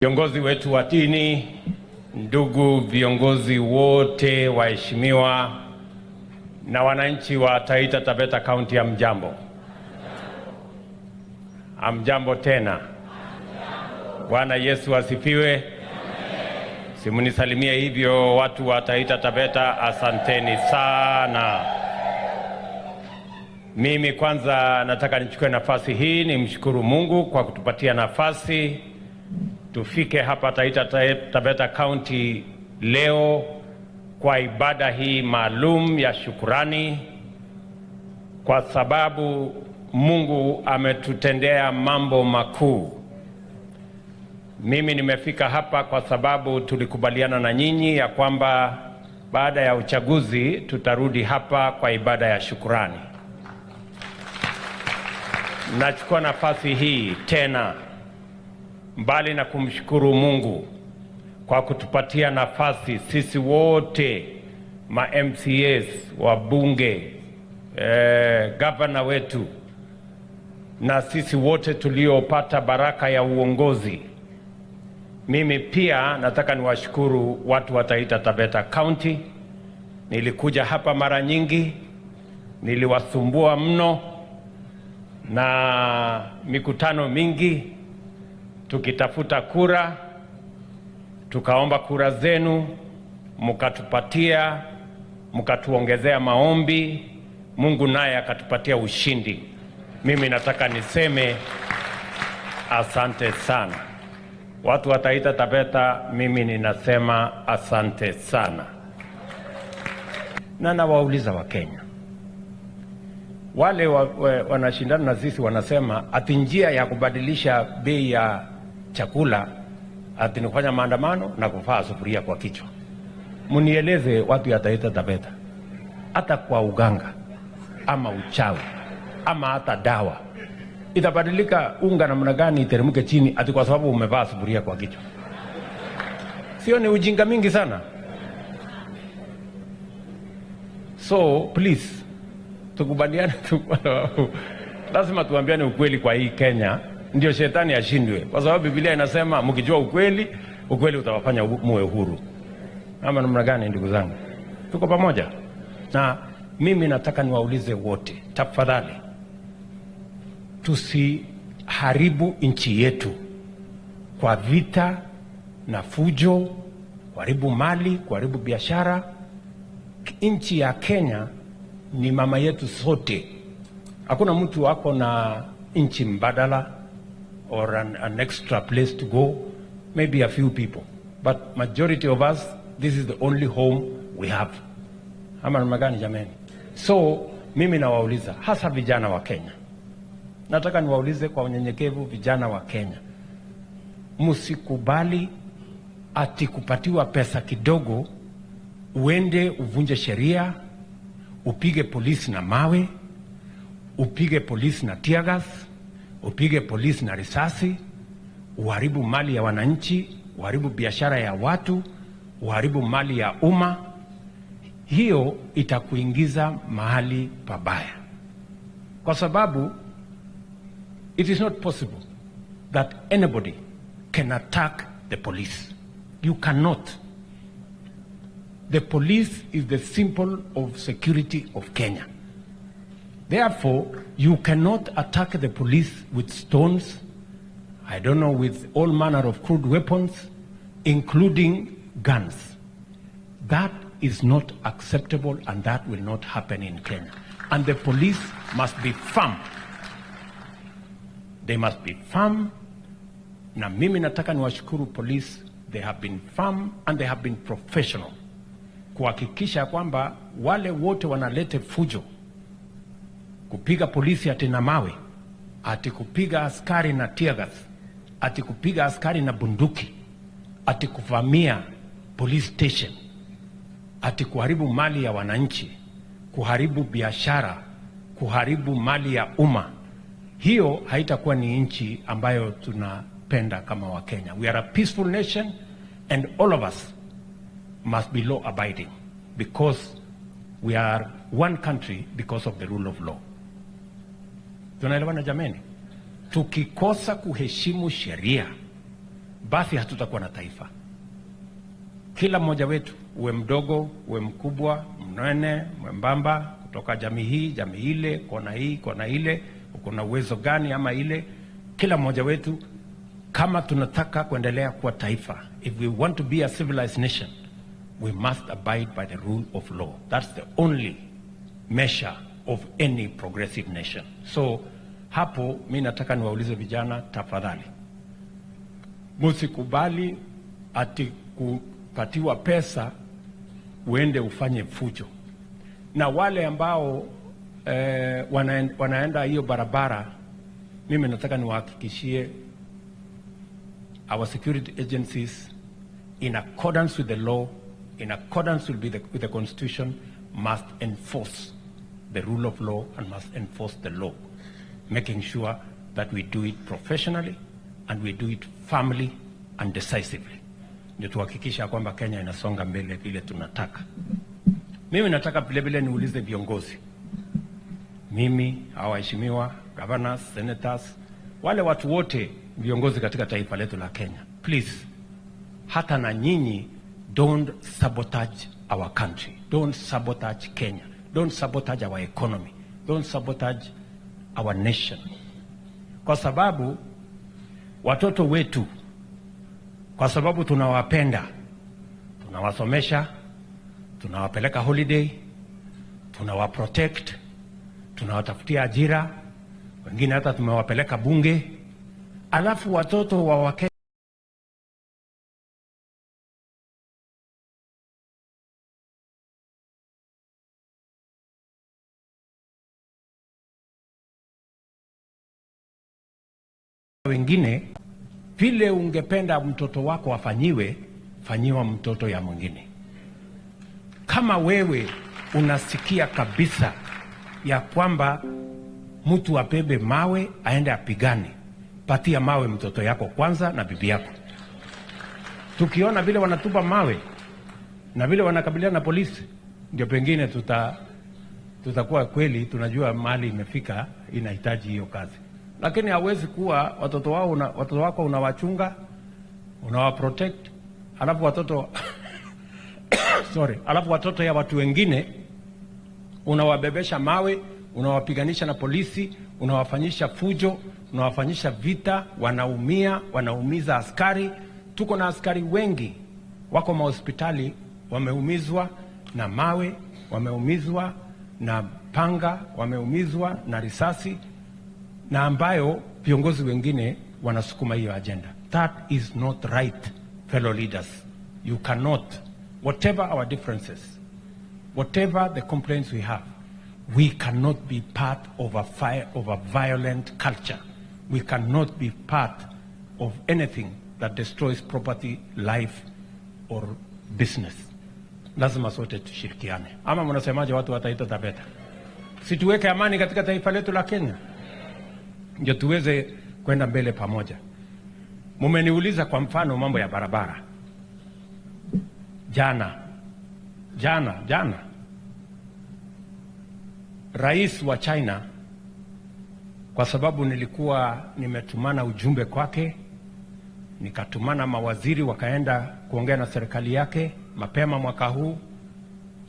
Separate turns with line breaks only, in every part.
Viongozi wetu wa dini, ndugu viongozi wote waheshimiwa na wananchi wa Taita Taveta County, hamjambo. Hamjambo tena. Bwana Yesu asifiwe. Simunisalimie hivyo watu wa Taita Taveta, asanteni sana. Mimi kwanza nataka nichukue nafasi hii nimshukuru Mungu kwa kutupatia nafasi tufike hapa Taita Taveta County leo kwa ibada hii maalum ya shukrani, kwa sababu Mungu ametutendea mambo makuu. Mimi nimefika hapa kwa sababu tulikubaliana na nyinyi ya kwamba baada ya uchaguzi tutarudi hapa kwa ibada ya shukrani. Nachukua nafasi hii tena, mbali na kumshukuru Mungu kwa kutupatia nafasi sisi wote ma MCAs, wabunge, gavana wetu na sisi wote tuliopata baraka ya uongozi. Mimi pia nataka niwashukuru watu wa Taita Taveta County. Nilikuja hapa mara nyingi, niliwasumbua mno na mikutano mingi tukitafuta kura, tukaomba kura zenu, mkatupatia, mkatuongezea maombi, Mungu naye akatupatia ushindi. Mimi nataka niseme asante sana. Watu wa Taita Taveta, mimi ninasema asante sana. Na nawauliza wa Kenya, wale wanashindana na sisi wanasema ati njia ya kubadilisha bei ya chakula ati nifanya maandamano na kuvaa sufuria kwa kichwa. Munieleze watu ya Taita Taveta, hata kwa uganga ama uchawi ama hata dawa itabadilika unga namna gani iteremke chini ati kwa sababu umevaa sufuria kwa kichwa? Sio ni ujinga mingi sana? So please, tukubaliane tu, lazima tuambiane ukweli kwa hii Kenya, ndio shetani ashindwe, kwa sababu Biblia inasema mkijua ukweli, ukweli utawafanya muwe huru. Ama namna gani ndugu zangu? Tuko pamoja? Na mimi nataka niwaulize wote, tafadhali tusiharibu nchi yetu kwa vita na fujo, kuharibu mali, kuharibu biashara. Nchi ya Kenya ni mama yetu sote. Hakuna mtu wako na nchi mbadala or an extra place to go, maybe a few people, but majority of us, this is the only home we have. Ama namna gani jameni? So mimi nawauliza hasa vijana wa Kenya, nataka niwaulize kwa unyenyekevu, vijana wa Kenya, msikubali ati kupatiwa pesa kidogo uende uvunje sheria, upige polisi na mawe, upige polisi na tear gas, upige polisi na risasi, uharibu mali ya wananchi, uharibu biashara ya watu, uharibu mali ya umma. Hiyo itakuingiza mahali pabaya, kwa sababu it is not possible that anybody can attack the police. You cannot. The police is the symbol of security of Kenya. Therefore, you cannot attack the police with stones, I don't know, with all manner of crude weapons, including guns. That is not acceptable, and that will not happen in Kenya. And the police must be firm. They must be firm. Na mimi nataka niwashukuru police. They have been firm and they have been professional, kuhakikisha kwamba wale wote wanalete fujo, kupiga polisi ati na mawe, ati kupiga askari na tear gas, ati kupiga askari na bunduki, ati kuvamia police station, ati kuharibu mali ya wananchi, kuharibu biashara, kuharibu mali ya umma. Hiyo haitakuwa ni nchi ambayo tunapenda kama wa Kenya. We are a peaceful nation and all of us must be law abiding, because we are one country because of the rule of law. Tunaelewana jameni? Tukikosa kuheshimu sheria, basi hatutakuwa na taifa. Kila mmoja wetu, uwe mdogo, uwe mkubwa, mnene, mwembamba, kutoka jamii hii, jamii ile, kona ile, uko na uwezo gani ama ile, kila mmoja wetu, kama tunataka kuendelea kuwa taifa, if we want to be a civilized nation, we must abide by the rule of law. That's the only measure of any progressive nation. So hapo mimi nataka niwaulize vijana, tafadhali msikubali ati kupatiwa pesa uende ufanye fujo. Na wale ambao wanaenda hiyo barabara, mimi nataka niwahakikishie our security agencies, in accordance with the law, in accordance with the constitution, must enforce the rule of law and must enforce the law, making sure that we do it professionally and we do it firmly and decisively. Ndio tuhakikisha kwamba Kenya inasonga mbele vile tunataka. Mimi nataka vile niulize viongozi, mimi, waheshimiwa governors, senators, wale watu wote viongozi katika taifa letu la Kenya, please, hata na nyinyi, don't sabotage our country, don't sabotage Kenya, don't sabotage our economy, don't sabotage our nation, kwa sababu watoto wetu, kwa sababu tunawapenda, tunawasomesha, tunawapeleka holiday, tunawaprotect, tunawatafutia ajira, wengine hata tumewapeleka bunge, alafu watoto wa Wakenya wengine vile ungependa mtoto wako afanyiwe, fanyiwa mtoto ya mwingine. Kama wewe unasikia kabisa ya kwamba mtu apebe mawe aende apigane, patia mawe mtoto yako kwanza na bibi yako. Tukiona vile wanatupa mawe na vile wanakabiliana na polisi, ndio pengine tutakuwa kweli tunajua mali imefika, inahitaji hiyo kazi. Lakini hawezi kuwa watoto wako unawachunga, unawaprotect, alafu watoto alafu watoto ya watu wengine unawabebesha mawe, unawapiganisha na polisi, unawafanyisha fujo, unawafanyisha vita, wanaumia, wanaumiza askari. Tuko na askari wengi wako mahospitali wameumizwa na mawe, wameumizwa na panga, wameumizwa na risasi, na ambayo viongozi wengine wanasukuma hiyo agenda. That is not right, fellow leaders. You cannot, whatever our differences, whatever the complaints we have, we cannot be part of a violent culture. We cannot be part of anything that destroys property, life or business. Lazima sote tushirikiane. Ama mnasemaje watu wa Taita Taveta? Situweke amani katika taifa letu la Kenya, ndio tuweze kwenda mbele pamoja. Mumeniuliza kwa mfano mambo ya barabara. Jana Rais wa China, kwa sababu nilikuwa nimetumana ujumbe kwake, nikatumana mawaziri wakaenda kuongea na serikali yake mapema mwaka huu,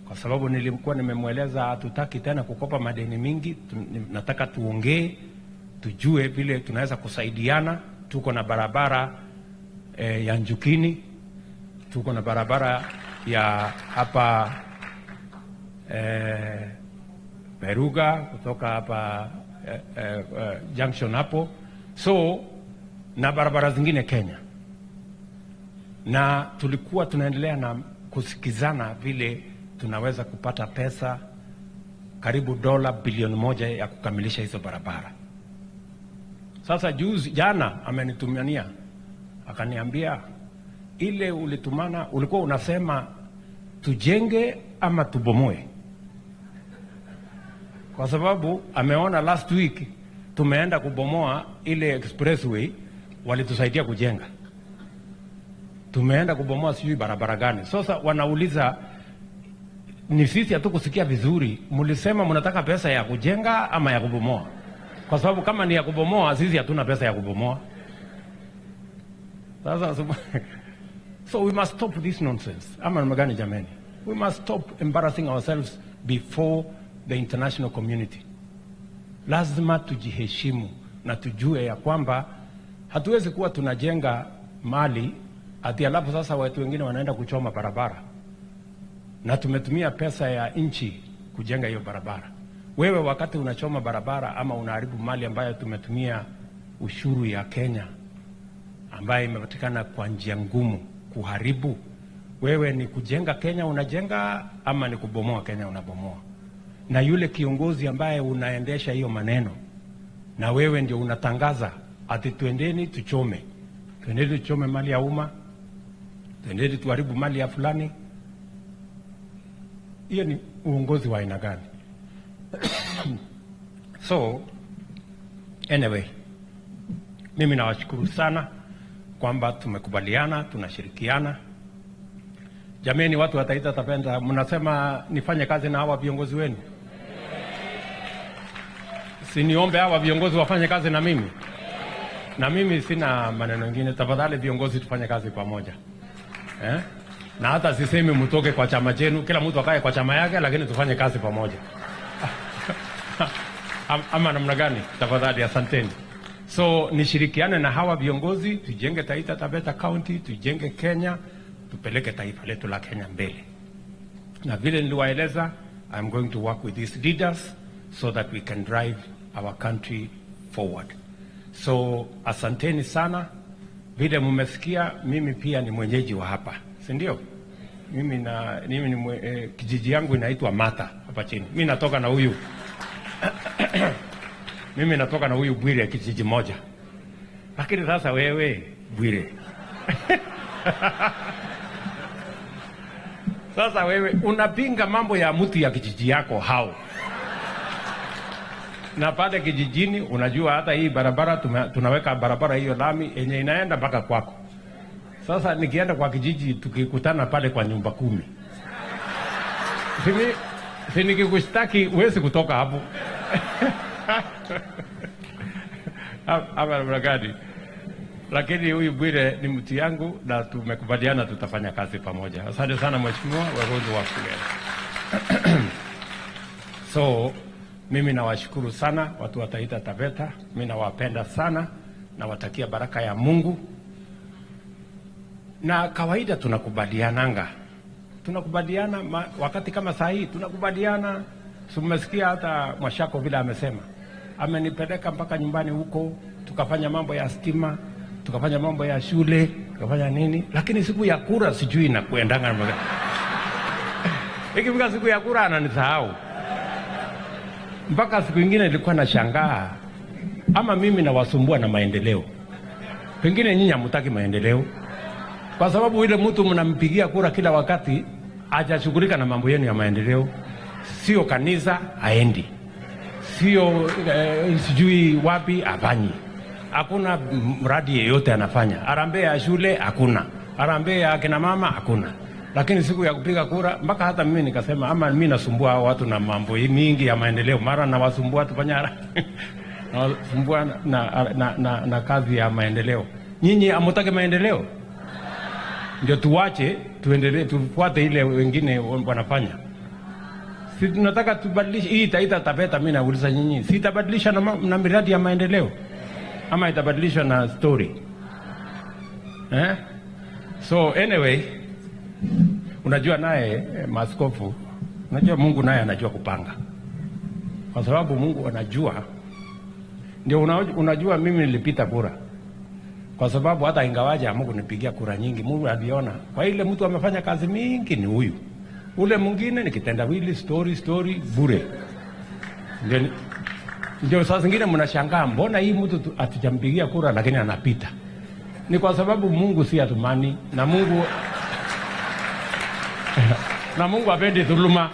kwa sababu nilikuwa nimemweleza hatutaki tena kukopa madeni mingi, nataka tuongee, tujue vile tunaweza kusaidiana. Tuko na barabara ya Njukini, tuko na barabara ya hapa Peruga kutoka hapa junction hapo, so na barabara zingine Kenya, na tulikuwa tunaendelea na kusikizana vile tunaweza kupata pesa karibu $1 bilioni ya kukamilisha hizo barabara. Sasa jana amenitumania akaniambia, ile ulitumana ulikuwa unasema tujenge ama tubomoe, kwa sababu ameona last week tumeenda kubomoa ile expressway walitusaidia kujenga, tumeenda kubomoa sijui barabara gani. Sasa wanauliza, ni sisi hatukusikia vizuri, mlisema mnataka pesa ya kujenga ama ya kubomoa? Kwa sababu kama ni ya kubomoa, sisi hatuna pesa ya kubomoa. So we must stop this nonsense. Ama magani jameni. We must stop embarrassing ourselves before the international community. Lazima tujiheshimu na tujue ya kwamba hatuwezi kuwa tunajenga mali ati alafu sasa watu wengine wanaenda kuchoma barabara. Na tumetumia pesa ya nchi kujenga hiyo barabara. Wewe wakati unachoma barabara ama unaharibu mali ambayo tumetumia ushuru ya Kenya ambayo imepatikana kwa njia ngumu kuharibu, wewe ni kujenga Kenya unajenga ama ni kubomoa Kenya unabomoa? Na yule kiongozi ambaye unaendesha hiyo maneno na wewe ndio unatangaza ati twendeni tuchome mali ya umma, twendeni tuharibu mali ya fulani, hiyo ni uongozi wa aina gani? So anyway, mimi nawashukuru sana kwamba tumekubaliana, tunashirikiana. Jameni, watu wa Taita Taveta, mnasema nifanye kazi na hawa viongozi wenu. Si niombe hawa viongozi wafanye kazi na mimi? Na mimi sina maneno mengine, tafadhali viongozi tufanye kazi pamoja. Na hata sisemi mtoke kwa chama chenu, kila mtu akae kwa chama yake, lakini tufanye kazi pamoja. Ama namna gani? Tafadhali, asanteni. So nishirikiane na hawa viongozi, tujenge Taita Taveta County, tujenge Kenya, tupeleke taifa letu la Kenya mbele. Na vile niliwaeleza, I'm going to work with these leaders so that we can drive our country forward. So asanteni sana. Vile mmesikia, mimi pia ni mwenyeji wa hapa, si ndio? Mimi kijiji yangu inaitwa Mata hapa chini. Mimi natoka na huyu mimi natoka na huyu Bwire kijiji moja. Lakini sasa wewe Bwire sasa wewe unapinga mambo ya mtu ya kijiji yako hao. Na pale kijijini unajua hata hii barabara tunaweka barabara hiyo lami yenye inaenda mpaka kwako. Sasa nikienda kwa kijiji tukikutana pale kwa nyumba 10. Sini nikikushtaki huwezi kutoka hapo. Ama mragadi. Lakini huyu Bwire ni mtu yangu na tumekubaliana tutafanya kazi pamoja. Asante sana mheshimiwa, we're going to work together. So mimi nawashukuru sana watu wa Taita Taveta. Mimi nawapenda sana na watakia baraka ya Mungu. Na kawaida tunakubaliananga. Tunakubaliana wakati kama saa hii tunakubaliana. Sumesikia hata Mwashako vile amesema. Amenipeleka mpaka nyumbani huko, tukafanya mambo ya stima, tukafanya mambo ya shule, tukafanya nini, lakini siku ya kura sijui na kuendanga na mga. Ikifika siku ya kura ananisahau. Mpaka siku nyingine nilikuwa nashangaa, ama mimi nawasumbua na maendeleo. Pengine nyinyi hamtaki maendeleo. Kwa sababu ile mtu mnampigia kura kila wakati hajashughulika na mambo yenu ya maendeleo. Sio kanisa haendi. Sio sijui wapi afanyi. Hakuna mradi yeyote anafanya. Harambee ya shule hakuna. Harambee ya kina mama hakuna. Lakini siku ya kupiga kura mpaka hata mimi nikasema ama mimi nasumbua watu na mambo mingi ya maendeleo, mara na wasumbua tufanya nasumbua na kazi ya maendeleo. Nyinyi hamtaki maendeleo? Ndio tuwache tuendelee tufuate ile wengine wanafanya. Si tunataka tubadilishe hii Taita Taveta. Mimi nauliza nyinyi, si itabadilisha na miradi ya maendeleo ama itabadilisha na story? So anyway, unajua naye maaskofu, unajua Mungu naye anajua kupanga. Kwa sababu Mungu anajua, ndio unajua mimi nilipita kura. Kwa sababu hata ingawaje Mungu nipigia kura nyingi, Mungu aliona kwa ile mtu amefanya kazi mingi ni huyu. Ule mwingine ni kitendawili, story bure. Ndio saa zingine mnashangaa mbona hii mtu atujampigia kura lakini anapita. Ni kwa sababu Mungu si atumani na Mungu na Mungu hapendi dhuluma.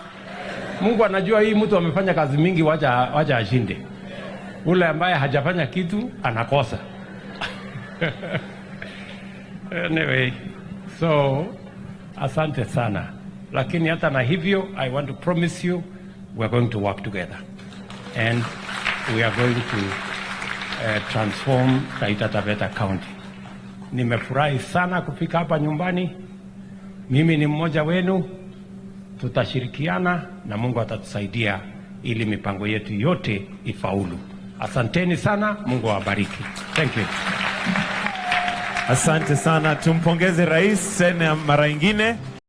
Mungu anajua hii mtu amefanya kazi mingi, wacha ashinde. Ule ambaye hajafanya kitu anakosa. Anyway, so asante sana. Lakini hata na hivyo, I want to promise you we are going to work together and we are going to transform Taita Taveta County. Nimefurahi sana kufika hapa nyumbani. Mimi ni mmoja wenu, tutashirikiana na Mungu atatusaidia ili mipango yetu yote ifaulu. Asanteni sana, Mungu awabariki. Thank you.
Asante sana, tumpongeze rais tena mara nyingine.